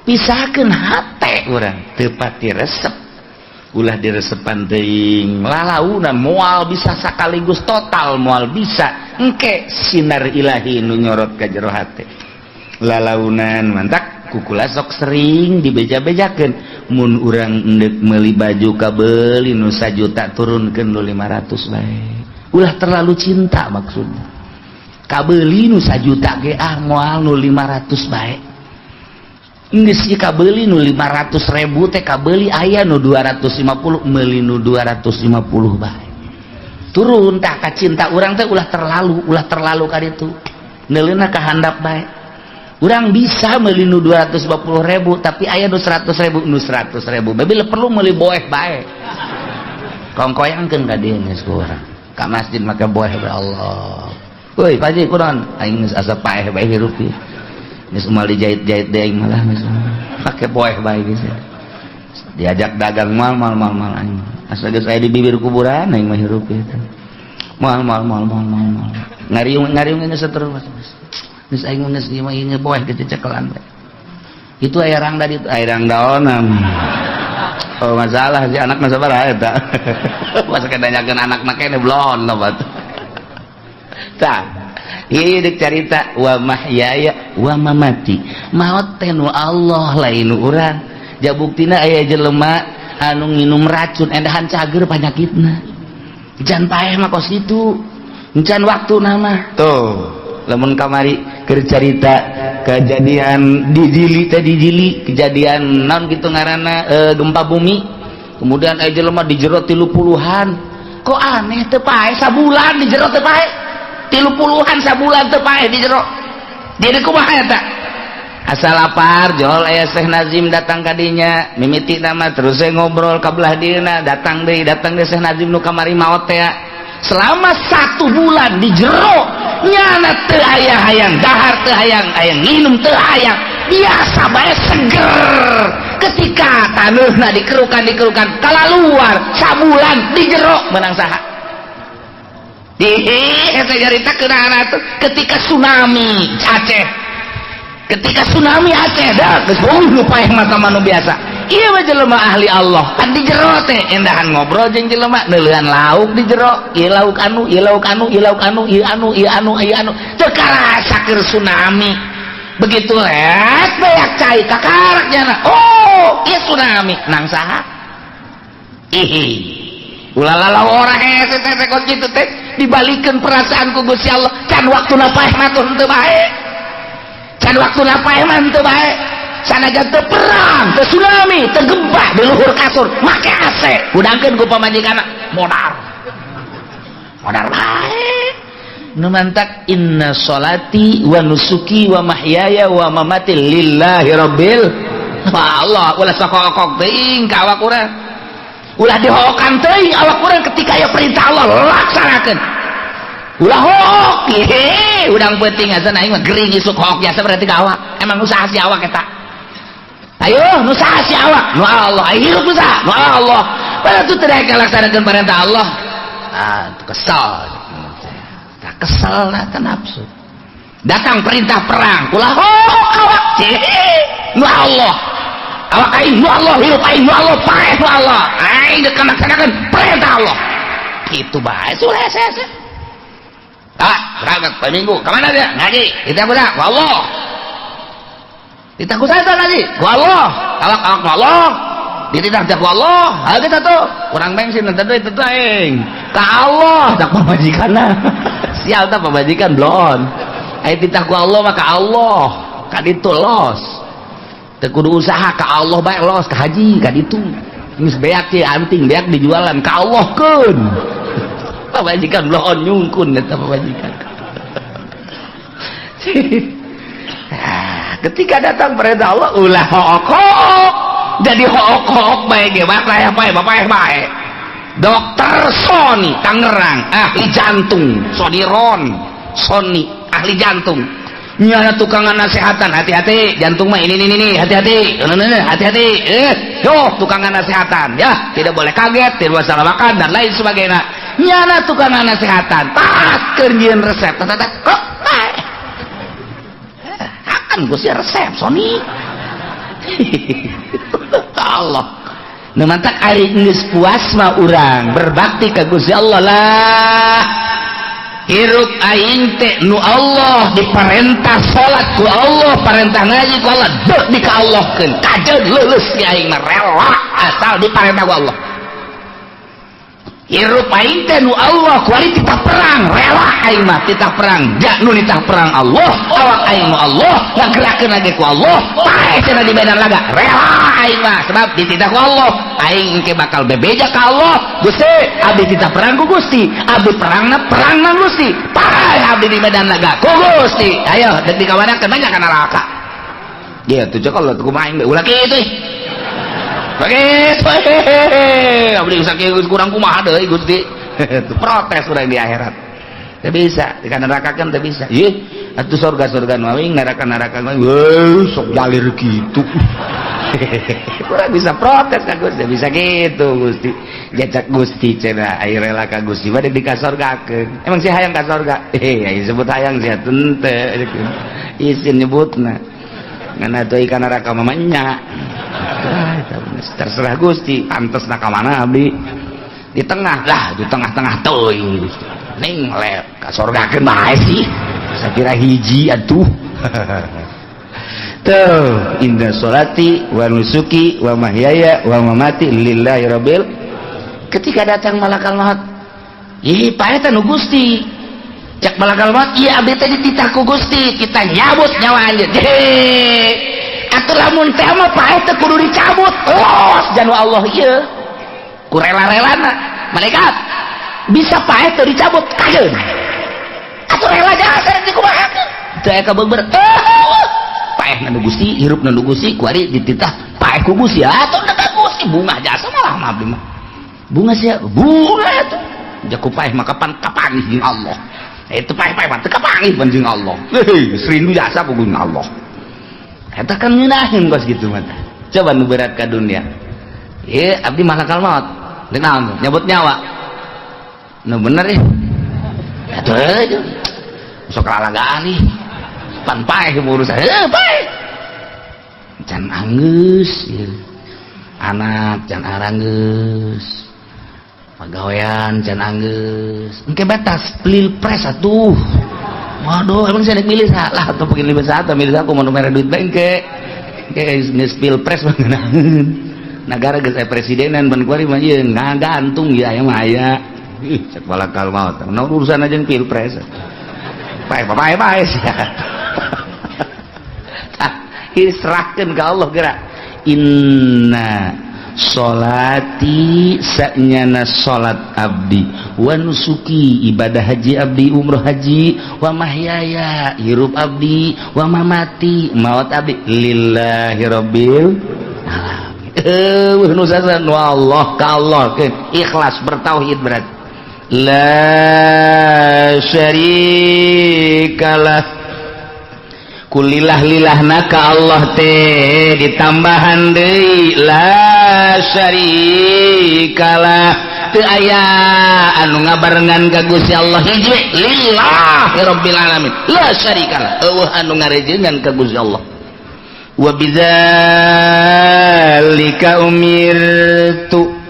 pisahkeun hate urang teu pati resep ulah diresepan teuing lalaunan moal bisa sakaligus total moal bisa engke sinar ilahi nu nyorot ka jero hate lalaunan mantak kukula sok sering dibeja-bejakeun mun urang endek meuli baju kabeuli nu 1 juta turunkeun nu 500 bae ulah terlalu cinta maksudna kabeuli nu 1 juta ge moal nu 500 bae geus ieu kabeuli nu 500.000 teh kabeuli aya nu 250 meuli nu 250 bae turun tah ka cinta urang teh ulah terlalu ka ditu neuleuna ka handap bae urang bisa meuli nu 250.000 tapi aya nu 100.000 bae perlu meuli boeh bae kongkoyangkeun ka dieu geus ku urang ka masjid make boeh bae Allah euy paji kunaon aing geus asa paeh bae hirup ieu geus moal dijahit-jahit deui aing malah geus make boeh bae geus diajak dagang mal aing asa geus aya di bibir kuburan aing mah hirup ieu mal ngariung geus terus geus aing geus ieu mah ieu boeh kecekelan bae itu aya rangda di rang daonam oh masalah si anak mah sabaraha eta masa kedanyakeun anakna keneh blon lobat tah ieu deuk carita wa mahyaya wa mamati maot teh nu Allah lain nu urang ja buktina aya jelema anu nginum racun endahan cager panyakitna jan paeh mah kos kitu encan waktuna mah tuh lamun kamari keur carita kejadian di Jili kejadian naon kitu ngaranna gempa bumi kemudian aya jelema dijero 30-an kok aneh teu pae sabulan dijero teu pae 30-an sabulan teu pae dijero dia kumaha eta asal lapar jol aya Syekh Nazim datang ka dinya mimiti nama terus ngobrol ka belah dieuna datang deui Syekh Nazim nu kamari maot teh selama 1 bulan dijero nyana teu aya hayang dahar teu hayang nginum teu hayang biasa bae seger ketika taneuhna dikerukan kalaluar sabulan dijero menang saha eta jarita keunaan atuh ketika tsunami Aceh dah geus nu paeh mah manu biasa ieu mah jelema ahli Allah kan di jero teh endahan ngobrol jeung jelema neuleuhan lauk di jero ieu lauk anu teu karasa keur tsunami begitu beak cai kakaraknya oh ieu tsunami nang saha ulalala orang hese teh kok kitu teh dibalikeun perasaan ku Gusti Allah can waktuna paeh mah teu bae can waktuna paeh mah teu bae sanajan teu perang teu tsunami teu gempa di luhur kasur make AC udangkeun ku pamajikanna modar bae nu mantak inna sholati wa nusuki wa mahyaya wa mamati lillahi rabbil Allah ulah sokok teuing ka awak urang ulah dihokan teuing awak urang ketika aya perintah Allah laksanakeun ulah hok udang penting aja aing mah gering isuk hok biasa berarti ka awak emang usaha si awak eta ayo nu saha si awak nu Allah ayo hirup usaha nu Allah pada tu teu daek ngalaksanakeun perintah Allah kesel teh nafsu datang perintah perang ulah awak nu Allah awak aing nu Allah hirup aing nu Allah paeh nu Allah aing geus ngalaksanakeun perintah Allah kitu bae suleh hese berangkat per minggu kemana dia ngaji kita budak Allah Titah ku saya tadi ku Allah kalak ku Allah dititah ku Allah ayo kita tuh kurang bensin nanti itu aing ka Allah tak pamajikanna sial tak pamajikan blon ayo titah ku Allah maka Allah ka ditu los teu kudu usaha ka Allah bae los ka haji ka ditu geus beak teh anting beak dijualan ka Allah keun pamajikan blon nyungkun eta pamajikan ketika datang perintah Allah ulah hook jadi hook bae ge bae dokter Sony Tangerang ahli jantung Sony ahli jantung nyana tukangan nasehatan hati-hati jantung mah ini hati-hati yo tukangan nasehatan ya tidak boleh kaget tidak boleh salah makan dan lain sebagainya nyana tukangan nasehatan tak kerjieun resep akan Gusti resep Sony Allah nu mantak ari geus puas mah urang berbakti ka Gusti Allah lah hirup aing teh nu Allah diperintah salat ku Allah perintah ngaji ku Allah deuh dikaallahkeun kajeun leuleus ti aing mah rela asal diperintah ku Allah hirup aing teh nu Allah kuali titah perang rela aing mah titah perang ja nu titah perang Allah awak aing mah Allah ngagerakeun lagi ku Allah pae cenah di medan laga rela aing mah sebab dititah ku Allah aing engke bakal bebeja ka Allah Gusti abdi titah perang ku Gusti abdi perangna Gusti pae abdi di medan laga ku Gusti ayo dek dikawanakeun banyak kana neraka gitu cek Allah kumaha aing ulah kitu begitu abdi sakieu kurang kumaha deui Gusti protes urang di akhirat teu bisa di neraka kan teu bisa ieu atuh surga nu awing neraka mah sok jalir kitu kurang bisa protes ka Gusti bisa gitu Gusti jacak Gusti cenah ai rela ka Gusti bade dikasorgakeun emang si hayang ka surga ai sebut hayang sia teu isin nyebutna ngan atuh ikan neraka mah nya terserah Gusti pantes ka mana abdi di tengah lah di tengah-tengah teuing Gusti ning lep ka surgakeun bae sih sakira hiji atuh tuh inna sholati wa nusuki wa mahyaya wa mamati lillahi rabbil ketika datang malakal maut ih paeta nu Gusti cek malakal maut ieu abdi teh dititah ku Gusti kita nyabut nyawa anjeun atuh lamun teh mah pae teh kudu dicabut los janu Allah ieu ku rela-relana malaikat bisa pae teh dicabut kajeun atuh rela jasa teh kumaha teu aya kabeber pae na Gusti hirupna nu Gusti ku ari dititah pae ku Gusti atuh na Gusti bunga jasa malah mah abdi mah bunga sia bunga atuh jaku pae mah kapan jeung Allah itu pae mah teu kapanggih jeung Allah serindu jasa ku Allah eta kan nyunahin kos gitu mah coba nu berat ka dunia ieu abdi malakal maut teu naon nyabut nyawa nu bener ya atuh sok lalagaan nih pan pae urusan pae can anggeus anak can aranggeus pagawean can anggeus engke batas pilpres atuh waduh emang saya milih salah atau pengen lebih salah atau milih aku mau nomor duit bengke geus pilpres bangeunaan negara geus aya presidenan ban kuari mah ieu ngagantung ya aya mah aya cek balakal maut nah urusan aja pilpres pae sia serahkeun ka Allah geura inna sholati sanyana salat abdi wa nusuki ibadah haji abdi umroh haji wa mahyaya hirup abdi wa mamati maut abdi lillahi rabbil alamin nu sasan wa Allah ka Allah ikhlas bertauhid berat la syarikalah kulillah-lillahna ka Allah teh ditambahan deui la syarikalah teu aya anu ngabarengan ka Gusti Allah hiji lillahi rabbil alamin la syarikalah eueuh anu ngarejeungan ka Gusti Allah wa bidzalika umirtu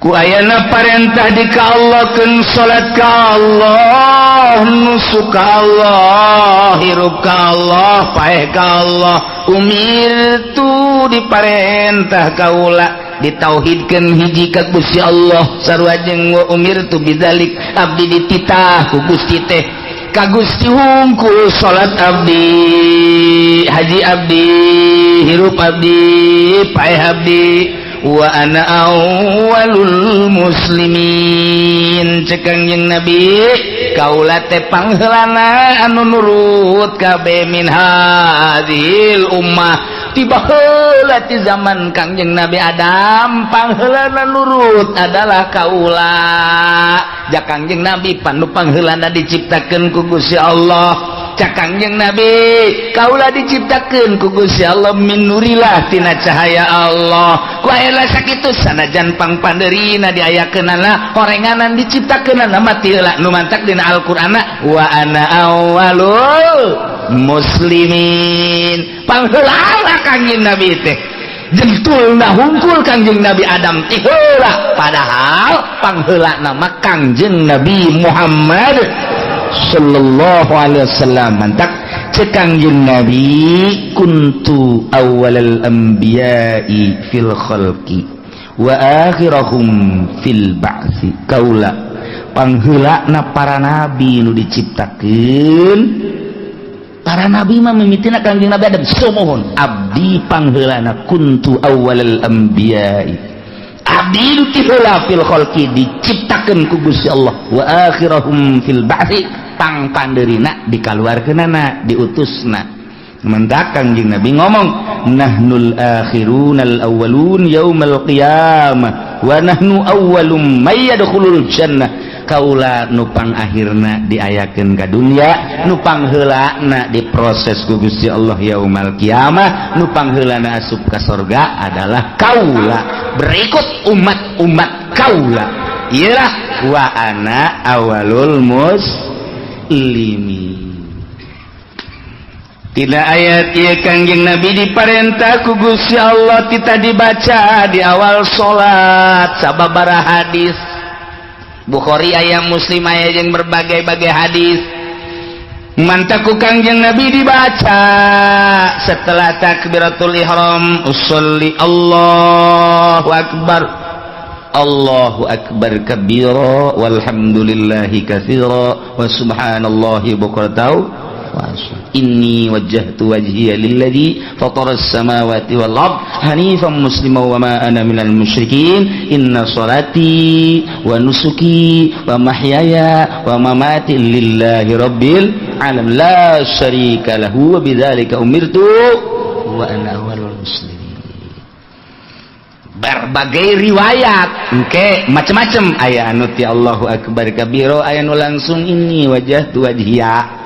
ku ayana parentah di ka Allah keun salat ka Allah, nusuk ka Allah, hirup ka Allah, paeh ka Allah. Umirtu diparentah kaula ditauhidkeun hiji ka Gusti Allah sarua jeung wa umirtu bidzalik abdi dititah ku Gusti teh ka Gusti hungkul salat abdi, haji abdi, hirup abdi, paeh abdi. Wa ana awwalul muslimin cekang jeung Nabi kaula teh pangheulana anu nurut kabeh min hadhil ummah tiba heula ti zaman Kangjeng Nabi Adam pangheulana nurut adalah kaula jak Kangjeng Nabi panu pangheulana diciptakeun ku Gusti Allah cak Kangjeng Nabi kaula diciptakeun ku Gusti Allah min nurillah tina cahaya Allah ku aya sakitu sanajan pangpandeurina diayakeunana horenganan diciptakeunana mati heula nu mantak dina Al-Qur'an wa ana awwalul muslimin pangheula Kangjeng Nabi teh jentulna hungkul Kangjeng Nabi Adam teh heula padahal pangheula nama Kangjeng Nabi Muhammad sallallahu alaihi wasallam mantak Kangjeng Nabi kuntu awwalal anbiya'i fil khalqi wa akhirahum fil ba'si kaula pangheulana para nabi nu diciptakeun para nabi mah mimitina Kangjeng Nabi Adam samohon abdi pangheulana kuntu awwalal anbiya'i abdi nu ti heula fil khalqi diciptakeun ku Gusti Allah wa akhirahum fil ba'si tang panderina dikaluarkeunana diutusna mendak Kangjeng Nabi ngomong nahnul akhirunal awwalun yaumal qiyamah wa nahnu awwalum may yadkhulul jannah kaula nu pangakhirna diayakeun ka dunya nu pangheulana diproses ku Gusti Allah yaumal qiyamah nu pangheulana asup ka surga adalah kaula berikut umat-umat kaula ialah wa ana awwalul limi tidak ayat ieu Kangjeng Nabi diparentah ku Gusti Allah kita dibaca di awal salat sababaraha hadis Bukhari aya Muslim aya jeung berbagai-bagai hadis mantap ku Kangjeng Nabi dibaca setelah takbiratul ihram usolli Allahu akbar Allahu akbar kabira walhamdulillahi katsira wa subhanallahi bukratan wa inni wajjahtu wajhiya lilladzi fataras samawati wal ard hanifan musliman wa ma ana minal musyrikin inna salati wa nusuki wa mahyaya wa mamati lillahi rabbil alamin la syarika lahu wa bidzalika umirtu wa ana awwalul muslimin. Berbagai riwayat engke macam-macam aya anu ti Allahu akbar kabira aya nu langsung ini wajah tu wajhiya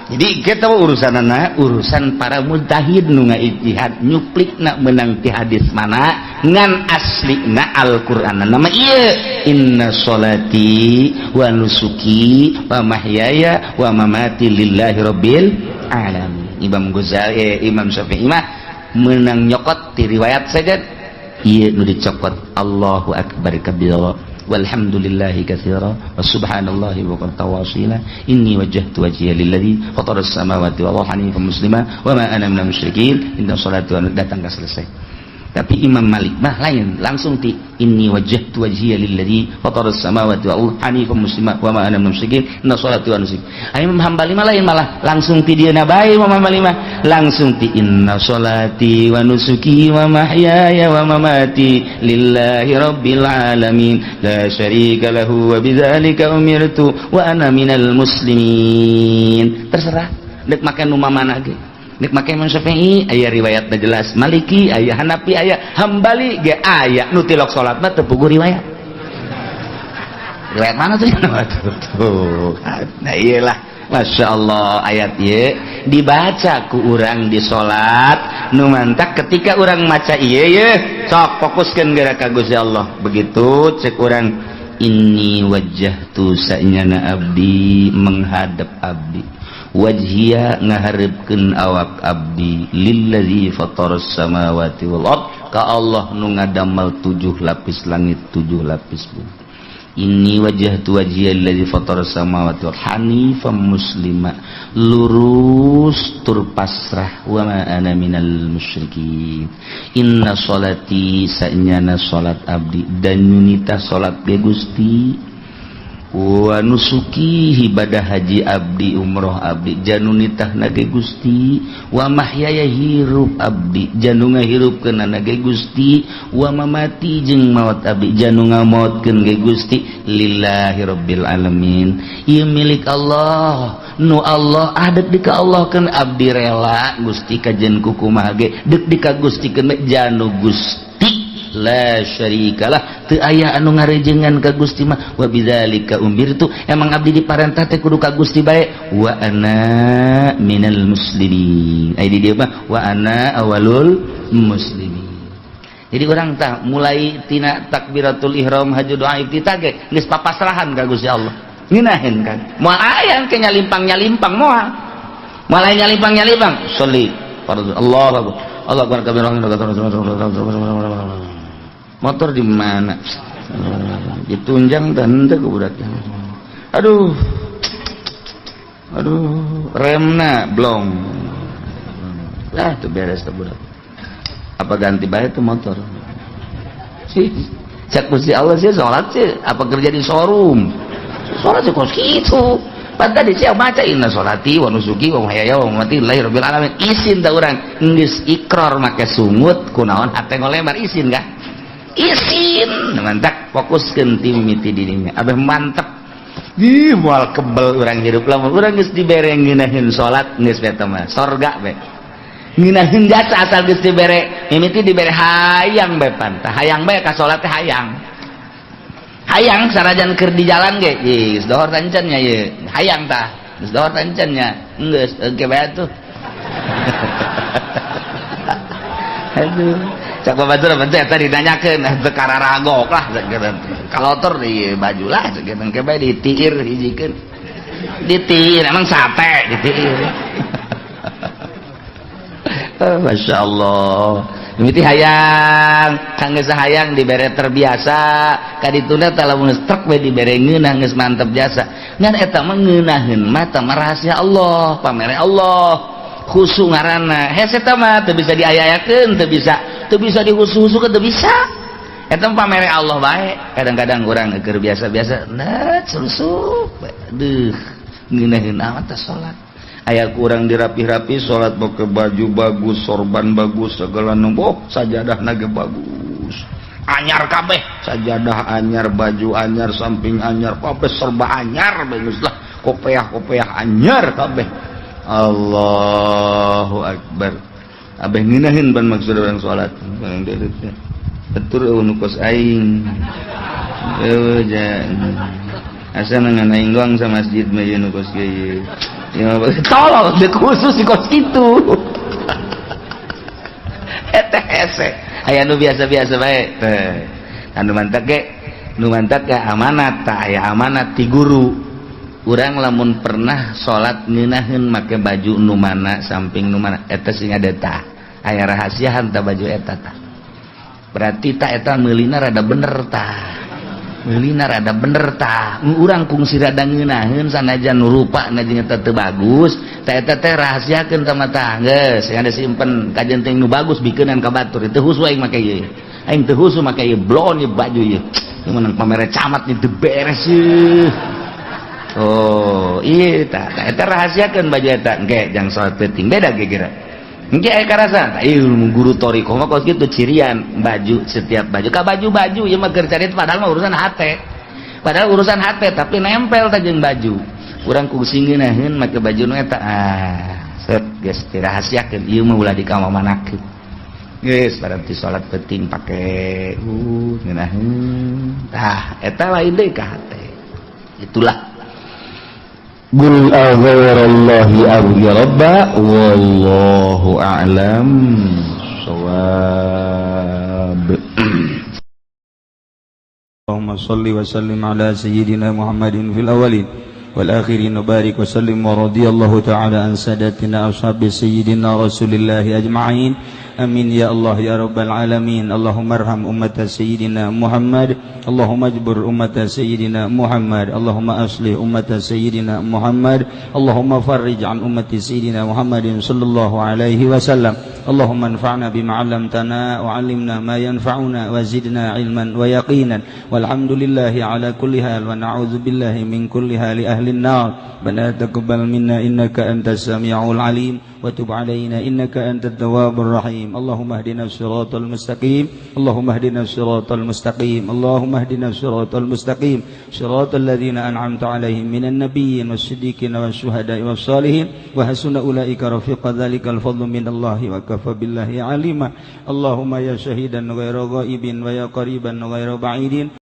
jadi kita urusanana urusan para mujtahid nu ngaijtihad nyuplikna menang ti hadis mana ngan aslina Al-Qur'an nama ieu inna sholati wa nusuki wa mahyaya wa mamati lillahi rabbil alamin Imam Ghazali Imam Syafi'i mah menang nyokot ti riwayat saja iya nu dicokot Allahu akbar kabira walhamdulillahi katsira wa subhanallahi bukratan wa asila inni wajjahtu wajhiya lilladzi fataras samawati wal ardi hanifan muslima wa ma ana minal musyrikin inna sholati wa datang ka selesai tapi Imam Malik mah lain langsung ti inni wajjahtu wajhiya lilladzi fataras samawati wal ardi hanifan muslima wa ma ana minal musyrikin inna sholati wa nusuki Imam Hambali mah lain malah langsung ti dieuna bae Imam Hambali mah langsung ti inna sholati wa nusuki wa mahyaya wa mamati lillahi rabbil alamin la syarika lahu wa bidzalika umirtu wa ana minal muslimin terserah dek make nu mamana ge nek make Imam Syafi'i aya riwayatna jelas Maliki aya Hanafi aya Hambali ge aya nu tilok salat mah teu puguh riwayat mana tuh nah iyalah Masya Allah ayat ieu dibaca ku urang di salat nu mantak ketika urang maca ieu ye sok fokuskeun geura ka Gusti Allah begitu cek urang inni wajjahtu sa'nyana abdi menghadap abdi wajhiya ngaharepkeun awak abdi lillazi fataras samawati wal ard ka Allah nu ngadamel 7 lapis langit 7 lapis bumi. Inni wajjahtu wajhiya lillazi fataras samawati wal hanifan muslima lurus tur pasrah wa ma ana minal musyrikin. Inna sholati sa'nyana salat abdi dan nyunita salat ge Gusti wa nusuki ibadah haji abdi umroh abdi janunitah nage Gusti wa mahyaya hirup abdi janu ngahirupkeun nage Gusti wa mamati jeung maot abdi janu ngamaotkeun ge Gusti lillahi rabbil alamin. Ieu milik Allah nu Allah adek di ka Allah keun abdi rela Gusti kajen kukumaha ge deuk di ka Gusti keun janu Gusti la syarikalah teu aya anu ngarejengan ka Gusti mah wa bidzalika umirtu emang abdi diparentah teh kudu ka Gusti bae wa ana minal muslimin ai di dieu mah wa ana awalul muslimin. Jadi urang tah mulai tina takbiratul ihram haju doa iftitah ge geus papasrahan ka Gusti Allah ngeunaheun kan moal aya ke nyalimpang moal aya nyalimpang sholli Allahu akbar Allahu akbar kabira motor di mana ditunjang dan teu budak aduh remna blong lah itu beres tuh budak apa ganti bae tuh motor sih cek Gusti Allah sih salat sih apa kerja di showroom salat sih kos kitu padahal dia baca inna sholati wa nusuki wa mahyaya wa mamati lillahi rabbil alamin isin da urang geus ikrar make sungut kunaon hate ngolebar isin gak isin mantap fokuskeun ti mimiti dirinya abeh mantep ih moal kebel urang hirup lamun urang geus dibere ngeunaheun salat geus eta mah sorga we ngeunaheun jasa asal geus dibere mimiti dibere hayang bae pantah hayang bae ka salat teh hayang sarajan keur di jalan ge geus dohor tancan nya ye hayang tah geus dohor tancan nya geus engke bae atuh aduh cak babatur pencet tadi nanyakeun teu kararagok lah sakitu kalotor di baju lah sakitu engke bae ditiir hijikeun ditiir emang sate ditiir Masya Allah mimiti hayang geus hayang dibere terbiasa kadituna teh lamun strek we dibere ngeunah geus mantep jasa ngan eta mah ngeunaheun mah teh rahasia Allah pamere Allah khusu ngaranna hese eta mah teu bisa diayayakeun teu bisa dihusu-husukeun teu bisa eta mah pamere Allah bae kadang-kadang urang keur biasa-biasa nah selusuk deuh ngeunaheun amat teh salat aya kurang dirapih-rapih salat pakai baju bagus sorban bagus segala nu sajadah nage bagus anyar kabeh sajadah anyar baju anyar samping anyar kabeh serba anyar bagus lah kopiah anyar kabeh Allahu akbar abeh ngeunaheun ban maksud urang salat bang dedetnya betur nu kos aing asa ngan aing doang sa masjid mah ieu nu kos kieu ya tolong dek khusus di kos kitu eta hese aya nu biasa-biasa bae teh anu mantap ge amanat tah aya amanat ti guru urang lamun pernah salat ngeunaheun make baju nu mana samping nu mana eta sing ada tah aya rahasiaan tah baju eta tah berarti tah eta meulina rada bener tah meulina rada bener tah urang kungsi rada ngeunaheun sanajan rupa na jeung eta teu bagus tah eta teh rahasiakeun tah mah tah geus ada simpen kajen teh nu bagus bikeunan ka batur teu husu aing make ieu aing teu husu make ieu blon ieu baju ieu mun pamere camat teu beres ieu oh iya eta rahasiakeun baju eta engke jang salat penting beda ge kira engke aya karasa ilmu guru toriko mah kos kitu cirian baju setiap baju ka baju ieu mah keur carit padahal mah urusan hate tapi nempel teh jeung baju urang kungsi ngeunaheun make baju nu eta set geus dirahasiakeun ieu mah ulah dikamamanakeun geus berarti salat penting pake ngeunaheun tah eta lain deui ka hate itulah Qul aghayrallahi abghi rabba wallahu a'lam shawab. Allahumma shalli wa sallim ala sayyidina Muhammadin fil awwalin والآخرين وبارك وسلم ورضي الله تعالى عن سادتنا أصحاب سيدنا رسول الله أجمعين آمين يا الله يا رب العالمين اللهم ارحم أمة سيدنا محمد اللهم اجبر أمة سيدنا محمد اللهم أصلح أمة سيدنا محمد اللهم فرج عن أمة سيدنا محمد صلى الله عليه وسلم اللهم انفعنا بما علمتنا وعلمنا ما ينفعنا وزدنا علما ويقينا والحمد لله على كل حال ونعوذ بالله من كل حال أهل النار ربنا تقبل منا إنك أنت السميع العليم وتب علينا إنك أنت التواب الرحيم اللهم اهدنا الصراط المستقيم اللهم اهدنا الصراط المستقيم اللهم اهدنا الصراط المستقيم صراط الذين أنعمت عليهم من النبيين والصديقين والشهداء والصالحين وحسن أولئك رفيقا ذلك الفضل من الله وكفى بالله عليما اللهم يا شهيدا غير غائب ويا قريبا غير بعيد